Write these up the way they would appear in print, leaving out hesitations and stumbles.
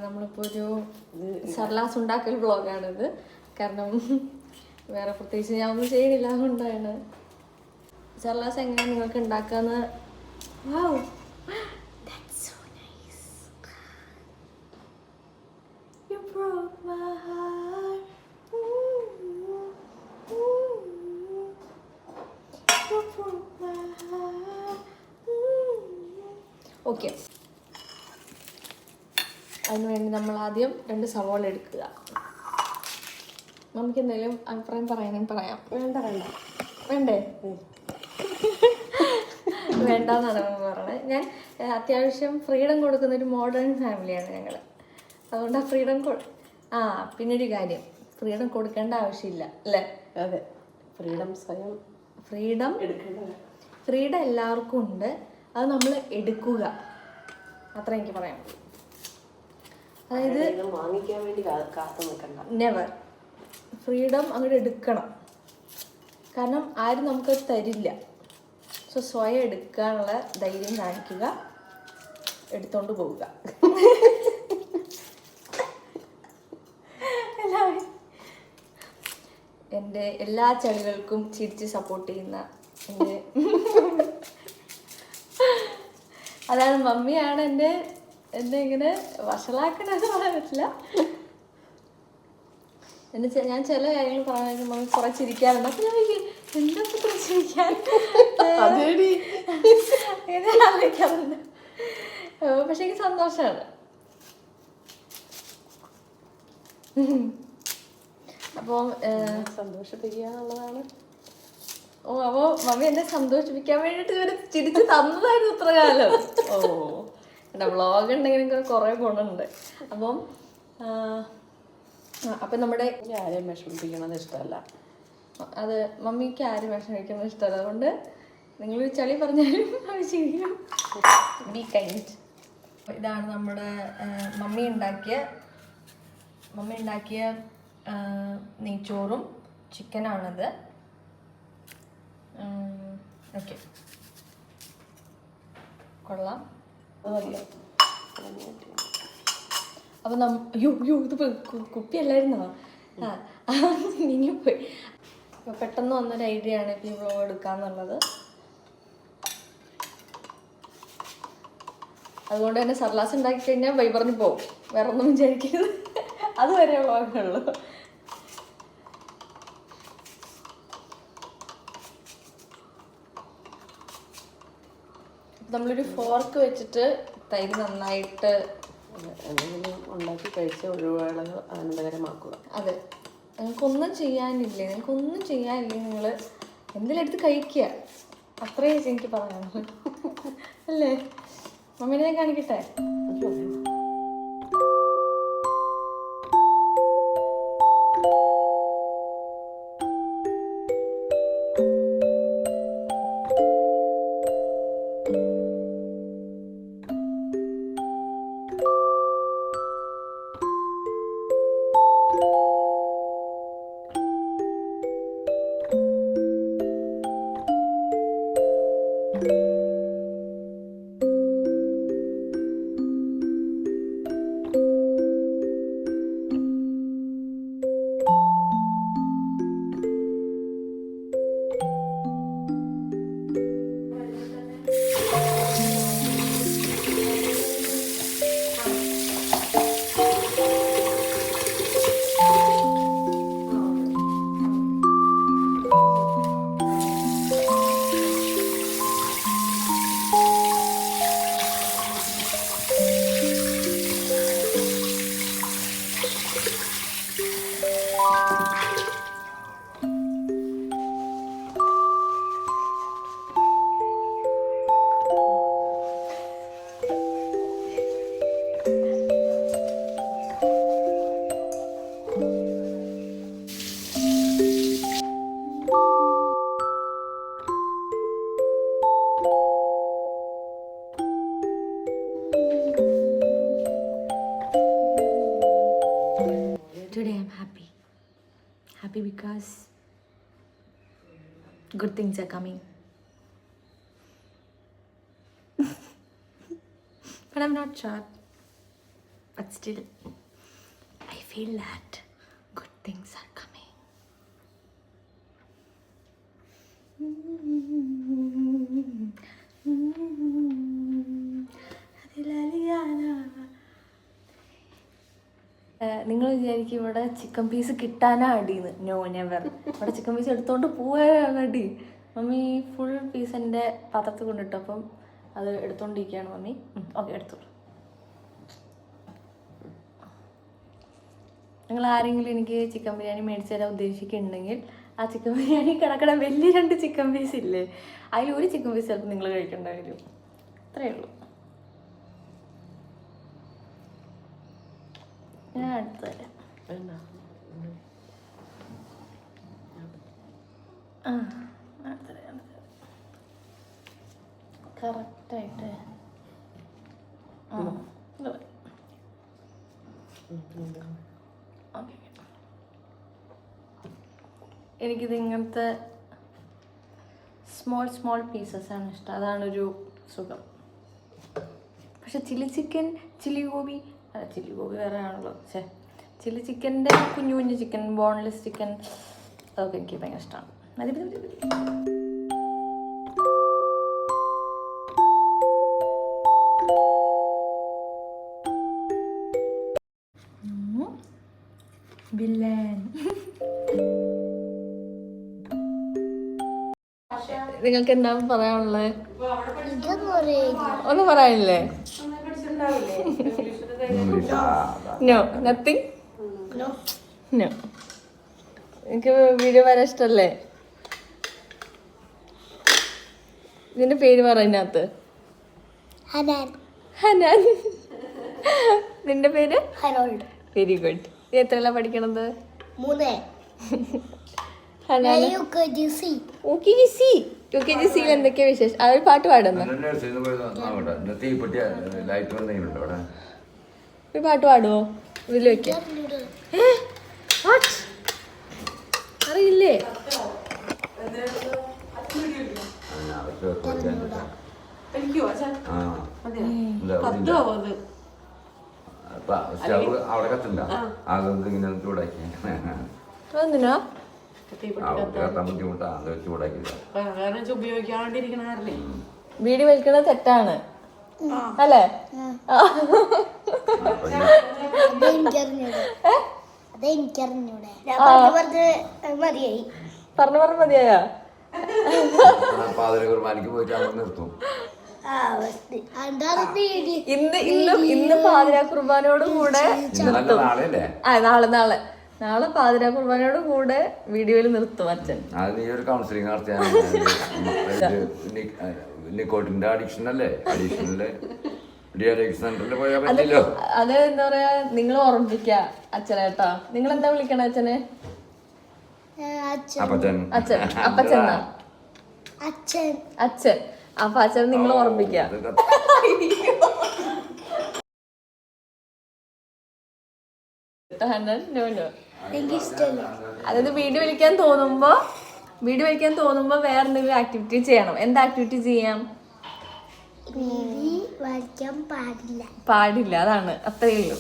നമ്മളിപ്പോൾ ഒരു സർലാസ് ഉണ്ടാക്കൽ വ്ളോഗാണിത്. കാരണം വേറെ പ്രത്യേകിച്ച് ഞാൻ ഒന്നും ചെയ്യണില്ല, അതുകൊണ്ടാണ്. സർലാസ് എങ്ങനെയാണ് നിങ്ങൾക്ക് ഉണ്ടാക്കാന്ന്. Wow, that's so nice. You broke my heart. You broke my heart. Okay. അതിനുവേണ്ടി നമ്മൾ ആദ്യം 2 സവാള എടുക്കുക. നമുക്ക് എന്തെങ്കിലും അഭിപ്രായം പറയാം. വേണ്ടേ? വേണ്ടെന്നാണ് പറയണത്. ഞാൻ അത്യാവശ്യം ഫ്രീഡം കൊടുക്കുന്ന ഒരു മോഡേൺ ഫാമിലിയാണ് ഞങ്ങൾ. അതുകൊണ്ട് ആ ഫ്രീഡം പിന്നൊരു കാര്യം, ഫ്രീഡം കൊടുക്കേണ്ട ആവശ്യമില്ല അല്ലേ? അതെ, ഫ്രീഡം എല്ലാവർക്കും ഉണ്ട്. അത് നമ്മൾ എടുക്കുക, അത്ര എനിക്ക് പറയാം. അതായത് വാങ്ങിക്കാൻ വേണ്ടി കാത്തു നിൽക്കണ്ട, നെവർ. ഫ്രീഡം അങ്ങോട്ട് എടുക്കണം. കാരണം ആരും നമുക്ക് തരില്ല. സോ സ്വയം എടുക്കാനുള്ള ധൈര്യം കാണിക്കുക, എടുത്തോണ്ട് പോവുക. എൻ്റെ എല്ലാ ചളികൾക്കും ചിരിച്ച് സപ്പോർട്ട് ചെയ്യുന്ന എൻ്റെ അതാണ് മമ്മിയാണ് എന്നെ ഇങ്ങനെ വഷളാക്കണമെന്ന് പറയാൻ പറ്റില്ല. ഞാൻ ചില കാര്യങ്ങൾ പറയാൻ മമ്മി കുറെ ചിരിക്കാറുണ്ട്. അപ്പൊ ഞാൻ എന്താ ചിരിക്കാൻ ആലോചിക്കാറുണ്ട്. പക്ഷെ എനിക്ക് സന്തോഷമാണ്. അപ്പോൾ സന്തോഷിപ്പിക്കുക എന്നുള്ളതാണ്. അപ്പോൾ മമ്മി എന്നെ സന്തോഷിപ്പിക്കാൻ വേണ്ടിയിട്ട് ഇവര് ചിരിച്ച് തന്നതായിരുന്നു ഇത്ര കാലം. എൻ്റെ വ്ളോഗ് ഉണ്ടെങ്കിൽ കുറേ ഗുണമുണ്ട്. അപ്പം നമ്മുടെ ആരെയും വിഷമിപ്പിക്കണത് ഇഷ്ടമല്ല. അത് മമ്മിക്ക് ആരും വിഷമിക്കുന്നത് ഇഷ്ടമല്ല. അതുകൊണ്ട് നിങ്ങൾ ചളി പറഞ്ഞാലും ആവശ്യമില്ല. Be kind. ഇതാണ് നമ്മുടെ മമ്മി ഉണ്ടാക്കിയ നെയ്ച്ചോറും ചിക്കനാണിത്. ഓക്കെ, കൊള്ളാം. അപ്പം ഇത് കുപ്പിയല്ലായിരുന്നോ? നീങ്ങിപ്പോയി. അപ്പോൾ പെട്ടെന്ന് വന്നൊരു ഐഡിയ ആണ് ഇപ്പോൾ ഈ വ്ളോഗ് എടുക്കാന്നുള്ളത്. അതുകൊണ്ട് തന്നെ സർലാസ് ഉണ്ടാക്കി കഴിഞ്ഞാൽ വൈബറിഞ്ഞ് പോകും. വേറെ ഒന്നും വിചാരിക്കരുത്, അതുവരെ വ്ളോഗുള്ളൂ. നമ്മളൊരു ഫോർക്ക് വെച്ചിട്ട് തൈര് നന്നായിട്ട് എന്തെങ്കിലും ഉണ്ടാക്കി കഴിച്ച് ഒഴിവുകള് അനന്തകരമാക്കുക. അതെ, നിങ്ങൾക്കൊന്നും ചെയ്യാനില്ലേ നിങ്ങൾ എന്തെങ്കിലും എടുത്ത് കഴിക്കുക, അത്രയേ എനിക്ക് പറയാനുള്ളൂ അല്ലേ? മമ്മീനെ ഞാൻ കാണിക്കട്ടെ. Today I'm happy because good things are coming. But I'm not sure. But still, I feel that good things are coming. നിങ്ങൾ വിചാരിക്കും ഇവിടെ ചിക്കൻ പീസ് കിട്ടാനാ അടിയെന്ന്. No, never. ഇവിടെ ചിക്കൻ പീസ് എടുത്തോണ്ട് പോവാനാണ് അടി. മമ്മി ഫുൾ പീസ് എൻ്റെ പാത്രത്തിൽ കൊണ്ടിട്ടു. അപ്പം അത് എടുത്തോണ്ടിരിക്കുകയാണ് മമ്മി. ഓക്കെ, എടുത്തോളൂ. നിങ്ങൾ ആരെങ്കിലും എനിക്ക് ചിക്കൻ ബിരിയാണി മേടിച്ച് തരാൻ ഉദ്ദേശിക്കുന്നുണ്ടെങ്കിൽ ആ ചിക്കൻ ബിരിയാണി കിടക്കണ വലിയ 2 ചിക്കൻ പീസ് ഇല്ലേ, അതിൽ ഒരു ചിക്കൻ പീസ് ചിലപ്പോൾ നിങ്ങൾ കഴിക്കേണ്ട വരും. അത്രയേ ഉള്ളൂ. ഞാൻ അടുത്ത് തരാം. കറക്റ്റായിട്ട് എനിക്കിത് ഇങ്ങനത്തെ സ്മോൾ പീസസ് ആണ് ഇഷ്ടം. അതാണൊരു സുഖം. പക്ഷെ ചില്ലി ഗോബി വേറെ ആണല്ലോ. ചില്ലി ചിക്കൻ്റെ കുഞ്ഞു ചിക്കൻ, ബോൺലെസ് ചിക്കൻ, അതൊക്കെ എനിക്ക് ഭയങ്കര ഇഷ്ടമാണ്. നിങ്ങൾക്ക് എന്താ പറയാനുള്ളത്? ഒന്നും പറയാനില്ലേ? No, nothing. നോ, എനിക്ക് വീഡിയോ വരാൻ ഇഷ്ടല്ലേ? ഇതിന്റെ പേര് പറ. ഇതിനകത്ത് ഹനാൻ. നിന്റെ പേര്? Very good. നീ എത്രയല്ല പഠിക്കണത്? 3. UKGC എന്തൊക്കെയാ വിശേഷം? ഒരു പാട്ട് പാടുന്നു. ഒരു പാട്ട് പാടുവോ? ഇതിൽ വെക്ക. അറിയില്ലേ? എന്തിനാ വീഡിയോ വലിക്കണത് തെറ്റാണ് അല്ലേ? പറഞ്ഞു മതിയാ? ഇന്ന് പാതിരാ കുർബാനയോട് കൂടെ നാളെ പാതിരാ കുർബാനയോട് കൂടെ വീഡിയോയിൽ നിർത്തും അച്ഛൻ. അത് എന്താ പറയാ, നിങ്ങൾ ഓർമ്മിപ്പിക്ക അച്ഛനേട്ടാ. നിങ്ങൾ എന്താ വിളിക്കണ അച്ഛനെ? അച്ഛൻ. അപ്പൊ അച്ഛൻ നിങ്ങൾ ഓർമ്മിക്ക. അതായത് വീഡിയോ വലിക്കാൻ തോന്നുമ്പോ വേറെ എന്തെങ്കിലും ആക്ടിവിറ്റി ചെയ്യണം. എന്താ ആക്ടിവിറ്റി ചെയ്യാം? പാടില്ല. അതാണ്, അത്രയേ ഉള്ളൂ.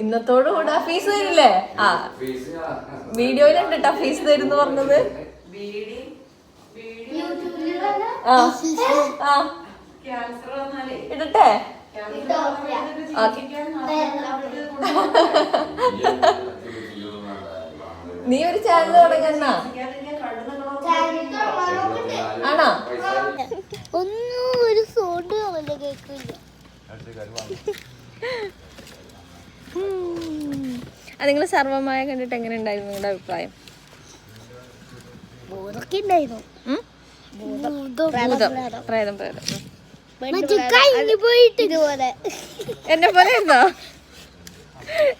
ഇന്നത്തോടുകൂടെ ഫീസ് തരില്ലേ? ആ, വീഡിയോയിലുണ്ട് കേട്ടോ ഫീസ് തരുന്ന് പറഞ്ഞത്. ഇടട്ടെ? നീ ഒരു ചാനൽ തുടങ്ങുന്ന ആണോ? ഒന്നും ഒരു സൗണ്ട് കേൾക്കില്ല. നിങ്ങൾ സർവമായ കണ്ടിട്ട് എങ്ങനെ ഉണ്ടായിരുന്നു നിങ്ങളുടെ അഭിപ്രായം?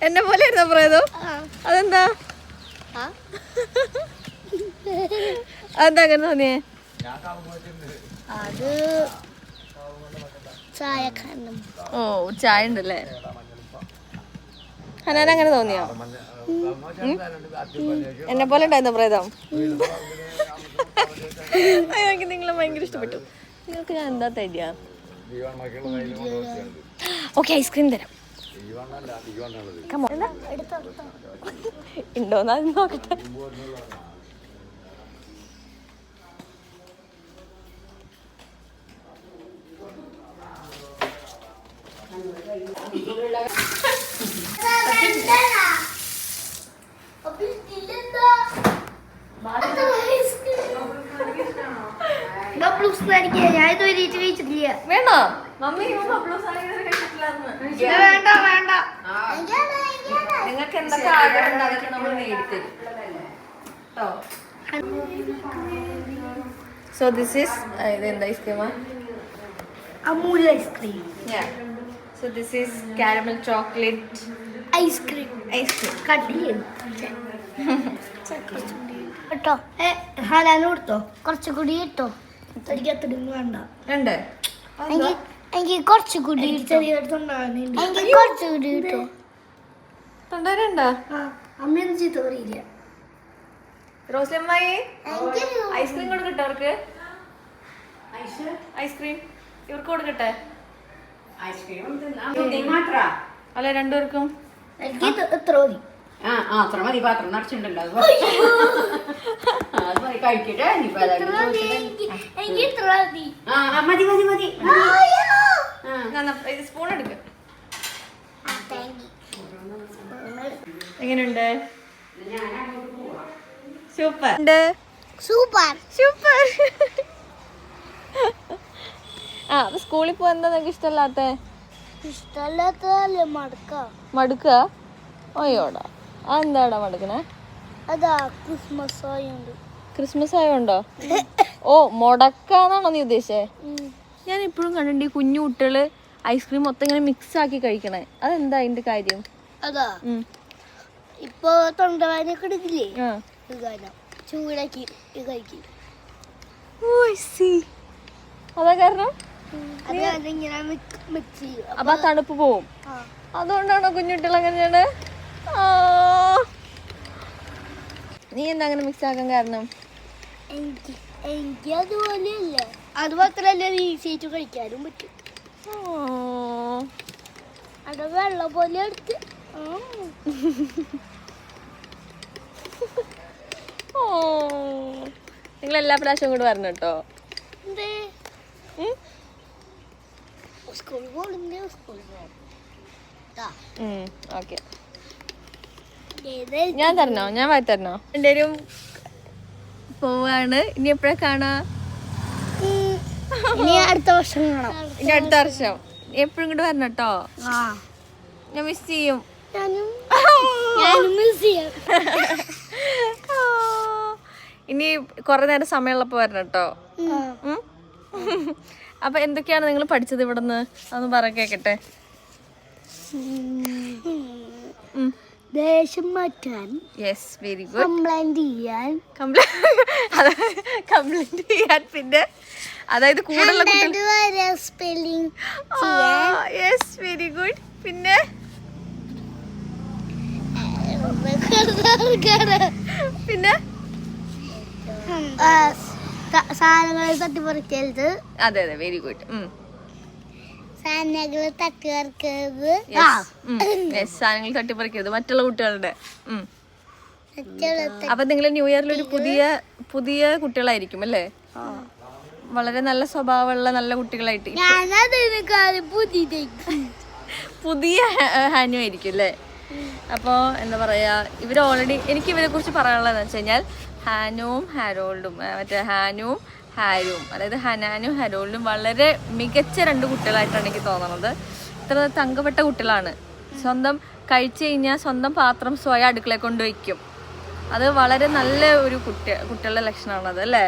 എന്നെ പോലെ ഇരുന്നോ പ്രേതം? അതെന്താ? അതെന്താ അങ്ങനെ തോന്നിയേ? അത് ചായ കാരണം. ഓ ചായ ഉണ്ടല്ലേ. ഹനാൻ അങ്ങനെ തോന്നിയോ? എന്നെ പോലെ ഉണ്ടായിരുന്നു പ്രേതം. എനിക്ക് നിങ്ങളെ ഭയങ്കര ഇഷ്ടപ്പെട്ടു. നിങ്ങൾക്ക് ഞാൻ എന്താ തരിക? ഓക്കെ ഐസ്ക്രീം തരാം. ഉണ്ടോന്നാ നോക്കട്ടെ. ഞാൻ ഇത് ഒരിച്ച് കഴിച്ചിട്ടില്ല. വേണോ മമ്മി? വേണ്ട വേണ്ട. നിങ്ങൾക്ക് എന്തൊക്കെ ആഗ്രഹം അതൊക്കെ നമ്മൾ നേടിത്തരും കേട്ടോ. സോ ദിസ് ഈസ് ഇത് എന്താ ഐസ്ക്രീമാ? Amul ice cream. So this is caramel chocolate ice cream. Ice cream. കട്ടിയും കേട്ടോ. ഹലാനും കൊടുത്തോ? കുറച്ചുകൂടി ഇട്ടോ. എനിക്ക് അത്രയും വേണ്ട. ഉണ്ട്. എനിക്ക് കുറച്ചുകൂടി എനിക്ക് കുറച്ചുകൂടി കിട്ടോ. തൊണ്ടാരുണ്ടോ? അമ്മയൊന്നും ചീത്ത പറയില്ല. റോസ്ലമ്മായി ഐസ്ക്രീം കൊടുക്കട്ടെ അവർക്ക്? ഐസ്ക്രീം ഇവർക്ക് കൊടുക്കട്ടെ? അല്ല രണ്ടുപേർക്കും? എനിക്ക് എത്ര മതി? അത്ര മതി. പാത്രം നിറച്ചിട്ടുണ്ടല്ലോ. അത് മതി. കഴിക്കട്ടെ. എനിക്ക് എത്ര മതി? മതി മതി മതി. സ്പൂൺ എടുക്ക. എങ്ങനെയുണ്ട്? Super super super. ആ അപ്പൊ സ്കൂളിൽ പോവാൻ എന്താ നിനക്ക് ഇഷ്ടമല്ലാത്ത? ഇഷ്ടമല്ലാത്തതല്ലേ മടുക്ക? അയ്യോടാ അതെന്താടാ മടുക്കണേ? അതാ ക്രിസ്മസ് ആയോണ്ട്. ക്രിസ്മസ് ആയോണ്ടോ? ഓ മുടക്കാന്നാണോ നീ ഉദ്ദേശിച്ചേ? ഞാൻ ഇപ്പോഴും കണ്ടിട്ടുണ്ട് ഈ കുഞ്ഞു കുട്ടികള് ഐസ്ക്രീം മൊത്തം ഇങ്ങനെ മിക്സ് ആക്കി കഴിക്കണേ. അതെന്താ അതിന്റെ കാര്യം? അതാ ഇപ്പൊ തൊണ്ടവേദനയൊക്കെ എടുക്കില്ലേ? ചൂടാക്കി കഴിക്കും. അതാ കാരണം? മിക്സ് ചെയ്യും. അപ്പൊ ആ തണുപ്പ് പോവും. അതുകൊണ്ടാണോ കുഞ്ഞുകുട്ടികൾ അങ്ങനെയാണ്? നീ എന്താ അങ്ങനെ മിക്സ് ആക്കാൻ കാരണം? എനിക്ക് അതുപോലെയല്ല. അത് മാത്രല്ല ഈസി ആയിട്ട് കഴിക്കാനും പറ്റും. അത് വെള്ളം പോലെ എടുത്ത് നിങ്ങൾ എല്ലാ പ്രാവശ്യവും കൂടെ വരണം കേട്ടോ. സ്കൂളിൽ പോകണ്ടേ? സ്കൂളിൽ പോകാം. ഓക്കെ ഞാൻ തരണോ? ഞാൻ വായി തരണോ? രണ്ടുപേരും പോവാണ്. ഇനി എപ്പോഴാ കാണാ? അടുത്ത വർഷം കാണാം. ഇനി അടുത്ത വർഷം എപ്പോഴും ഇങ്ങോട്ട് വരണം കേട്ടോ. ഞാൻ മിസ് ചെയ്യും. ഇനി കൊറേ നേരം സമയമുള്ളപ്പോ വരണം കേട്ടോ. അപ്പൊ എന്തൊക്കെയാണ് നിങ്ങൾ പഠിച്ചത് ഇവിടുന്ന്? അതൊന്ന് പറ കേക്കട്ടെ. ദേഷ്യം മാറ്റാൻ. Yes very good. കംപ്ലൈന്റ് ചെയ്യാൻ. കംപ്ലൈന്റ് ചെയ്യാൻ. പിന്നെ അതായത് കൂടുതലുള്ള സ്പെല്ലിംഗ്. Yes very good. പിന്നെ പിന്നെ സാധനങ്ങൾ തട്ടിപ്പറിക്കരുത്. അതെ അതെ വെരി ഗുഡ്. സാധനങ്ങൾ തട്ടിപ്പറിക്കരുത്. സാധനങ്ങൾ തട്ടിപ്പറിക്കരുത് മറ്റുള്ള കുട്ടികളുടെ. അപ്പൊ നിങ്ങൾ ന്യൂ ഇയറിൽ ഒരു പുതിയ കുട്ടികളായിരിക്കും അല്ലേ? വളരെ നല്ല സ്വഭാവമുള്ള നല്ല കുട്ടികളായിട്ട് പുതിയ ഹാനു ആയിരിക്കും അല്ലേ? അപ്പോൾ എന്താ പറയാ, ഇവർ ഓൾറെഡി എനിക്ക് ഇവരെ കുറിച്ച് പറയാനുള്ളതെന്ന് വെച്ച് കഴിഞ്ഞാൽ ഹാനുവും ഹാരോൾഡും മറ്റേ ഹാനുവും ഹാരും, അതായത് ഹനാനും ഹരോൾഡും വളരെ മികച്ച രണ്ട് കുട്ടികളായിട്ടാണ് എനിക്ക് തോന്നുന്നത്. ഇത്ര തങ്കപ്പെട്ട കുട്ടികളാണ്. സ്വന്തം കഴിച്ചു കഴിഞ്ഞാൽ സ്വന്തം പാത്രം സ്വയം അടുക്കളയിൽ കൊണ്ടുവയ്ക്കും. അത് വളരെ നല്ല ഒരു കുട്ടികളുടെ ലക്ഷണമാണത് അല്ലേ?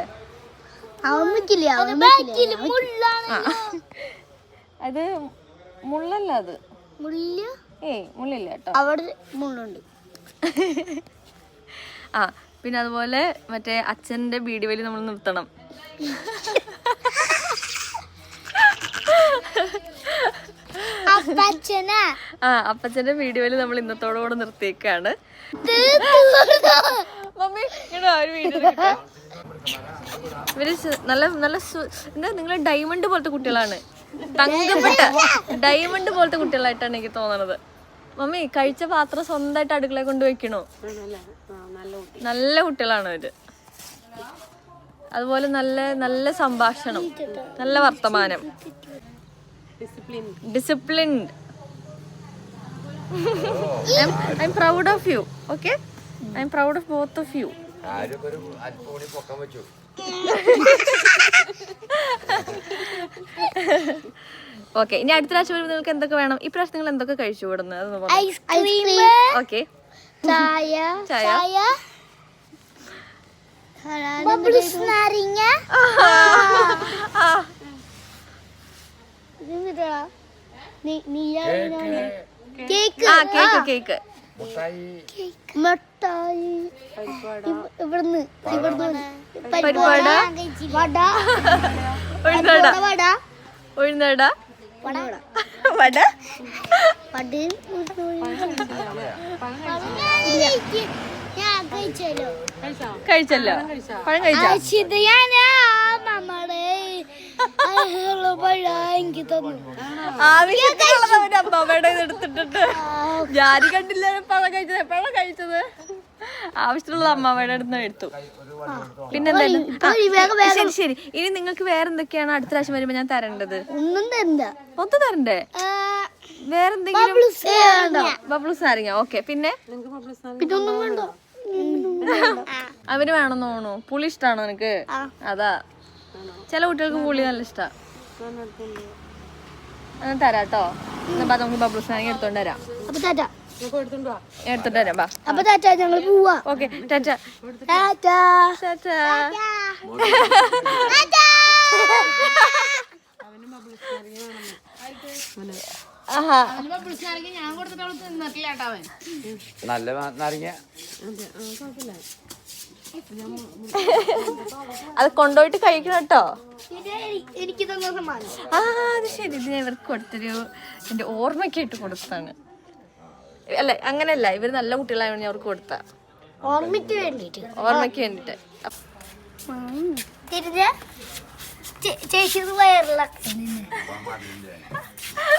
അത് മുള്ളല്ല. അത് മുള്ളില്ല കേട്ടോ. അവിടെ മുള്ളുണ്ട്. പിന്നെ അതുപോലെ മറ്റേ അച്ഛൻ്റെ ബീഡി വലി നമ്മൾ നിർത്തണം. അപ്പച്ചന്റെ ബീഡി വലി നമ്മൾ ഇന്നത്തോടുകൂടെ നിർത്തിയേക്കാണ്. മമ്മി ഒരു വീഡിയോ ഇവര് നല്ല നല്ല എന്താ നിങ്ങൾ ഡയമണ്ട് പോലത്തെ കുട്ടികളാണ്, തങ്കപ്പെട്ട ഡയമണ്ട് പോലത്തെ കുട്ടികളായിട്ടാണ് എനിക്ക് തോന്നണത്. മമ്മി കഴിച്ച പാത്രം സ്വന്തമായിട്ട് അടുക്കള കൊണ്ട് വെക്കണോ? നല്ല കുട്ടികളാണ് അവര്. അതുപോലെ നല്ല നല്ല സംഭാഷണം, നല്ല വർത്തമാനം, disciplined. I'm proud of you. Okay? I'm proud of both of you. Okay, ഇനി അടുത്ത പ്രാവശ്യം വരുമ്പോൾ നിങ്ങൾക്ക് എന്തൊക്കെ വേണം? ഈ പ്രാവശ്യം നിങ്ങൾ എന്തൊക്കെ കഴിച്ചു വിടുന്നത്? ഓക്കെ, ചായ നാരങ്ങ കേക്ക് മിഠായി ഇവിടുന്ന് പരിപാട ഉഴുന്നട വട കഴിച്ചല്ലോ. പഴം കഴിച്ചോ? അമ്മയുടെ ഇത് എടുത്തിട്ടുണ്ട്. ജാരി കണ്ടില്ല പഴം കഴിച്ചത്. എപ്പോഴാണ് കഴിച്ചത്? ആവശ്യമുള്ള അമ്മാമ്മയുടെ അടുത്ത് എടുത്തു. പിന്നെന്തായാലും ശരി ശരി. ഇനി നിങ്ങൾക്ക് വേറെ എന്തൊക്കെയാണ് അടുത്ത പ്രാവശ്യം വരുമ്പോ ഞാൻ തരേണ്ടത്? ഒന്നും തരണ്ടേ? വേറെന്തെങ്കിലും? ബബ്ലൂസ് നാരങ്ങ. ഓക്കെ, പിന്നെ അവര് വേണമെന്ന് തോന്നുന്നു. പുളി ഇഷ്ടാണോ നിനക്ക്? അതാ, ചില കുട്ടികൾക്ക് പുളി നല്ല ഇഷ്ടാ. തരാട്ടോ. എന്നാ നമുക്ക് ബബ്ലൂസ് നാരങ്ങ എടുത്തോണ്ട് വരാം. എടുത്തോണ്ട് വരാം. അപ്പൊ ടാറ്റാ, ഞങ്ങൾ പോവാ. ഓക്കെ, ടാറ്റ. നല്ല നാരങ്ങ അത് കൊണ്ടുപോയിട്ട് കഴിക്കണം കേട്ടോ. എനിക്ക് തന്ന സമ്മാനം. അത് ശരി, ഇത് ഞാൻ ഇവർക്ക് കൊടുത്തൊരു എന്റെ ഓർമ്മയ്ക്കായിട്ട് കൊടുത്താണ്. അല്ല, അങ്ങനെയല്ല, ഇവര് നല്ല കുട്ടികളായതുകൊണ്ട് ഞാൻ അവർക്ക് കൊടുത്ത ഓർമ്മയ്ക്ക് വേണ്ടിട്ട്. തിരിഞ്ഞ ചേച്ചി വയറിളക്കം.